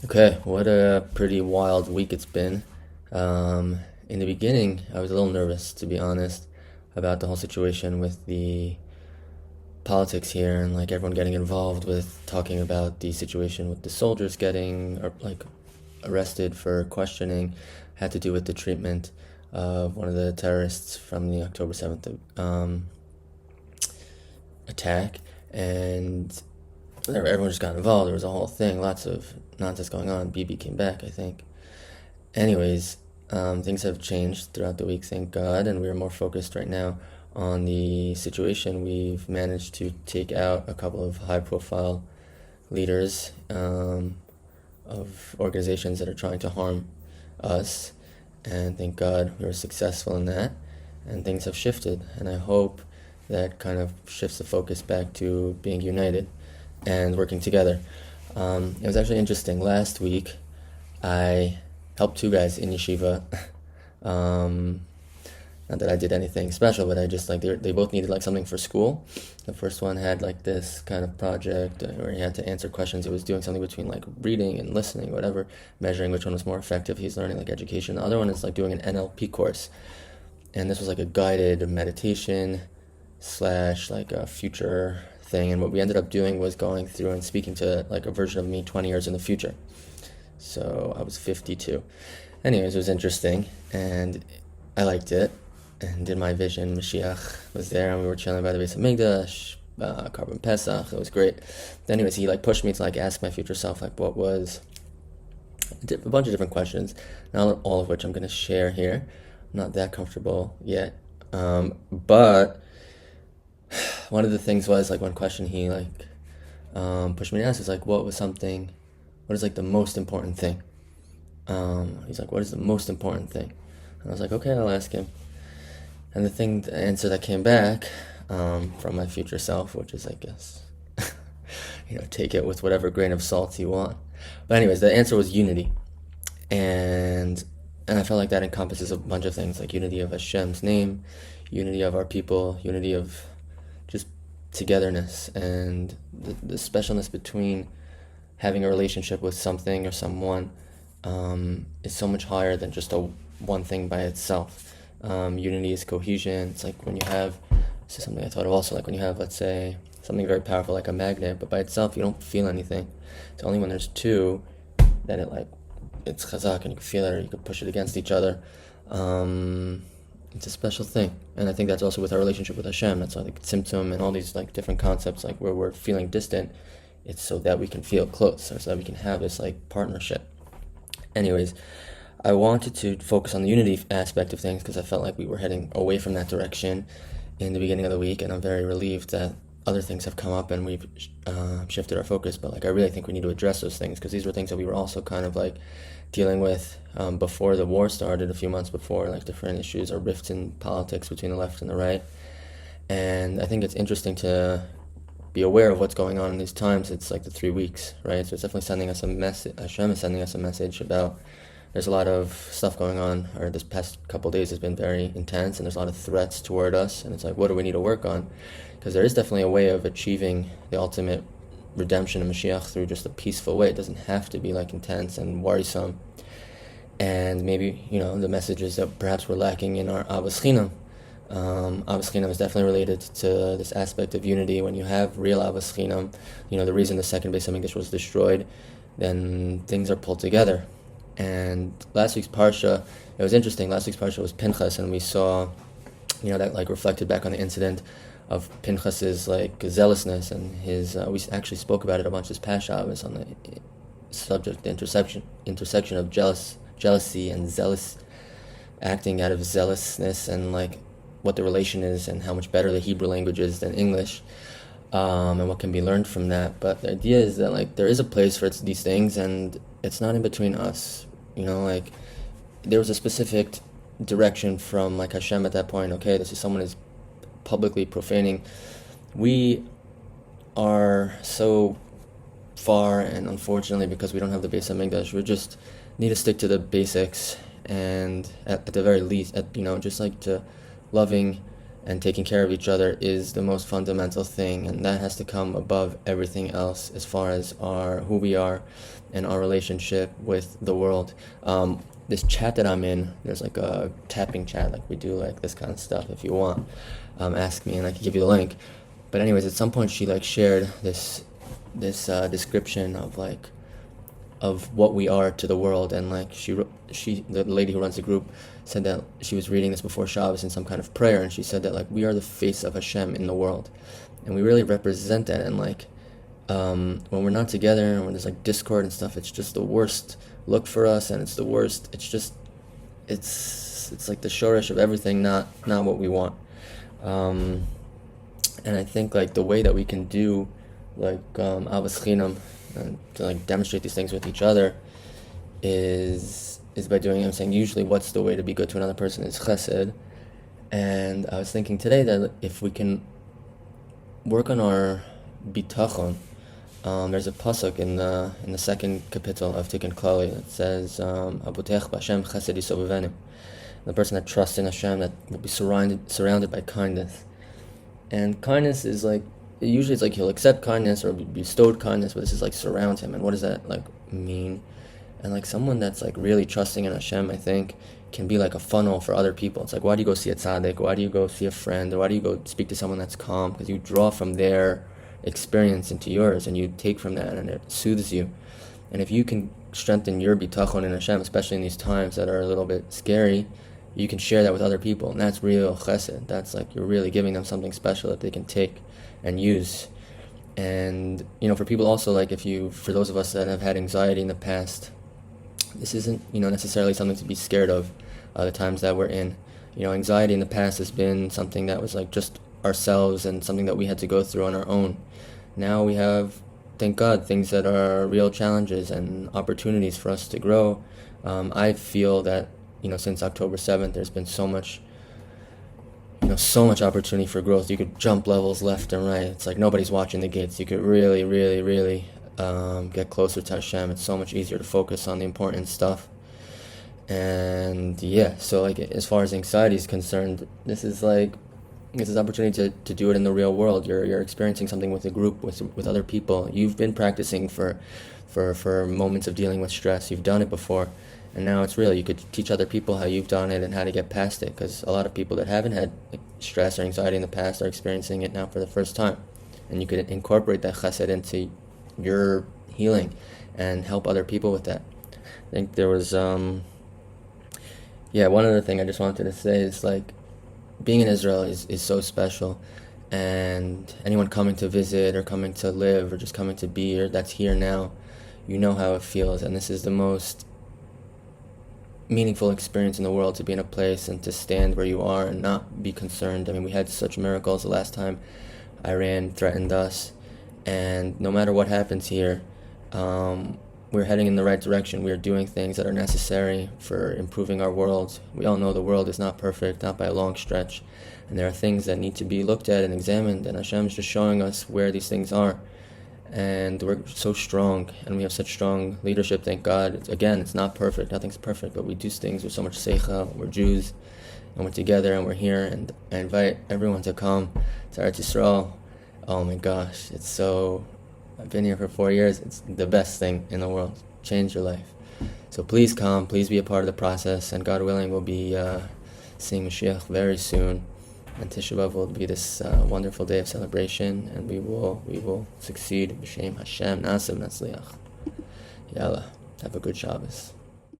Okay, what a pretty wild week it's been. In the beginning, I was a little nervous, to be honest, about the whole situation with the politics here and like everyone getting involved with talking about the situation with the soldiers getting or like arrested for questioning had to do with the treatment of one of the terrorists from the October 7th attack, and everyone just got involved. There was a whole thing, lots of nonsense going on. Bibi came back, I think. Anyways, things have changed throughout the week, thank God, and we're more focused right now on the situation. We've managed to take out a couple of high-profile leaders of organizations that are trying to harm us, and thank God we were successful in that, and things have shifted, and I hope that kind of shifts the focus back to being united and working together. It was actually interesting. Last week, I helped two guys in yeshiva. Not that I did anything special, but I just like they both needed like something for school. The first one had like this kind of project where he had to answer questions. He was doing something between like reading and listening, whatever, measuring which one was more effective. He's learning like education. The other one is like doing an NLP course, and this was like a guided meditation slash like a future thing. And what we ended up doing was going through and speaking to like a version of me 20 years in the future. So I was 52. Anyways, it was interesting, and I liked it, and did my vision. Mashiach was there, and we were chilling by the Beis Hamikdash, Carbon Pesach. It was great. Anyways, he like pushed me to like ask my future self like what was a bunch of different questions, not all of which I'm going to share here. I'm not that comfortable yet, but one of the things was like one question he like pushed me to ask was like what is like the most important thing. He's like, what is the most important thing? And I was like, okay, I'll ask him. And the answer that came back from my future self, which is, I guess, take it with whatever grain of salt you want. But anyways, the answer was unity. And I felt like that encompasses a bunch of things, like unity of Hashem's name, unity of our people, unity of just togetherness, and the specialness between having a relationship with something or someone is so much higher than just one thing by itself. Unity is cohesion. It's like when you have, this is something I thought of also, like when you have, let's say, something very powerful like a magnet, but by itself you don't feel anything. It's only when there's two that it's chazak, and you can feel it, or you can push it against each other. It's a special thing, and I think that's also with our relationship with Hashem. That's why like symptom and all these like different concepts, like where we're feeling distant, it's so that we can feel close, or so that we can have this like partnership. Anyways, I wanted to focus on the unity aspect of things because I felt like we were heading away from that direction in the beginning of the week, and I'm very relieved that other things have come up and we've shifted our focus. But like I really think we need to address those things because these were things that we were also kind of like dealing with before the war started, a few months before, like different issues or rifts in politics between the left and the right. And I think it's interesting to be aware of what's going on in these times. It's like the 3 weeks, right? So it's definitely sending us a message. Hashem is sending us a message about there's a lot of stuff going on, or this past couple of days has been very intense, and there's a lot of threats toward us, and it's like, what do we need to work on? Because there is definitely a way of achieving the ultimate redemption of Mashiach through just a peaceful way. It doesn't have to be like intense and worrisome. And maybe, the messages that perhaps we're lacking in our Ahavas Chinam. Ahavas Chinam is definitely related to this aspect of unity. When you have real Ahavas Chinam, the reason the second Beis Hamikdash was destroyed, then things are pulled together. And last week's Parsha, it was interesting. Last week's Parsha was Pinchas, and we saw, that like reflected back on the incident of Pinchas's like zealousness and his. We actually spoke about it a bunch this past Shabbos on the subject, the intersection of jealousy and zealous, acting out of zealousness, and like what the relation is and how much better the Hebrew language is than English, and what can be learned from that. But the idea is that like there is a place for these things, and it's not in between us. Like there was a specific direction from like Hashem at that point. Okay, this is someone is publicly profaning. We are so far, and unfortunately, because we don't have the Beis Hamikdash, we just need to stick to the basics, and at the very least, just like to loving and taking care of each other is the most fundamental thing, and that has to come above everything else as far as who we are and our relationship with the world. This chat that I'm in, there's like a tapping chat, like we do like this kind of stuff. If you want, ask me and I can give you the link. But anyways, at some point she like shared this description of like of what we are to the world, and like the lady who runs the group said that she was reading this before Shabbos in some kind of prayer, and she said that like we are the face of Hashem in the world, and we really represent that. And like when we're not together and when there's like discord and stuff, it's just the worst look for us, and it's the worst. It's like the shorish of everything, not what we want. And I think like the way that we can do like avos chinam and to like demonstrate these things with each other is by doing, I'm saying, usually what's the way to be good to another person is chesed. And I was thinking today that if we can work on our bitachon, there's a pasuk in the second kapitel of Tikkun Klali that says, "Abotech b'Hashem chesed yisobevenu." The person that trusts in Hashem, that will be surrounded by kindness. And kindness is like, usually it's like he'll accept kindness or be bestowed kindness, but this is like surround him. And what does that like mean? And like someone that's like really trusting in Hashem, I think, can be like a funnel for other people. It's like, why do you go see a tzaddik? Why do you go see a friend? Or why do you go speak to someone that's calm? Because you draw from their experience into yours, and you take from that, and it soothes you. And if you can strengthen your bitachon in Hashem, especially in these times that are a little bit scary, you can share that with other people, and that's real chesed. That's like you're really giving them something special that they can take and use. And for people also, like for those of us that have had anxiety in the past, this isn't necessarily something to be scared of. The times that we're in, anxiety in the past has been something that was like just ourselves and something that we had to go through on our own. Now we have, thank God, things that are real challenges and opportunities for us to grow. I feel that since October 7th, there's been so much opportunity for growth. You could jump levels left and right. It's like nobody's watching the gates. You could really, really, really get closer to Hashem. It's so much easier to focus on the important stuff. And so like as far as anxiety is concerned, this is opportunity to do it in the real world. You're experiencing something with a group, with other people. You've been practicing for moments of dealing with stress. You've done it before. And now it's real. You could teach other people how you've done it and how to get past it, because a lot of people that haven't had stress or anxiety in the past are experiencing it now for the first time. And you could incorporate that chesed into your healing and help other people with that. I think there was, one other thing I just wanted to say is like, being in Israel is so special. And anyone coming to visit or coming to live or just coming to be, or that's here now, you know how it feels. And this is the most meaningful experience in the world, to be in a place and to stand where you are and not be concerned. I mean, we had such miracles the last time Iran threatened us, and no matter what happens here, we're heading in the right direction. We are doing things that are necessary for improving our world. We all know the world is not perfect, not by a long stretch, and there are things that need to be looked at and examined, and Hashem is just showing us where these things are. And we're so strong, and we have such strong leadership, thank God. Again, it's not perfect, nothing's perfect, but we do things with so much seicha. We're Jews, and we're together, and we're here, and I invite everyone to come to Eretz Yisrael. Oh my gosh, I've been here for 4 years. It's the best thing in the world. Change your life. So please come, please be a part of the process, and God willing, we'll be seeing Mashiach very soon. And Tisha B'Av will be this wonderful day of celebration, and we will succeed. B'Shem Hashem, Nasim Natzliach. Yalla, have a good Shabbos.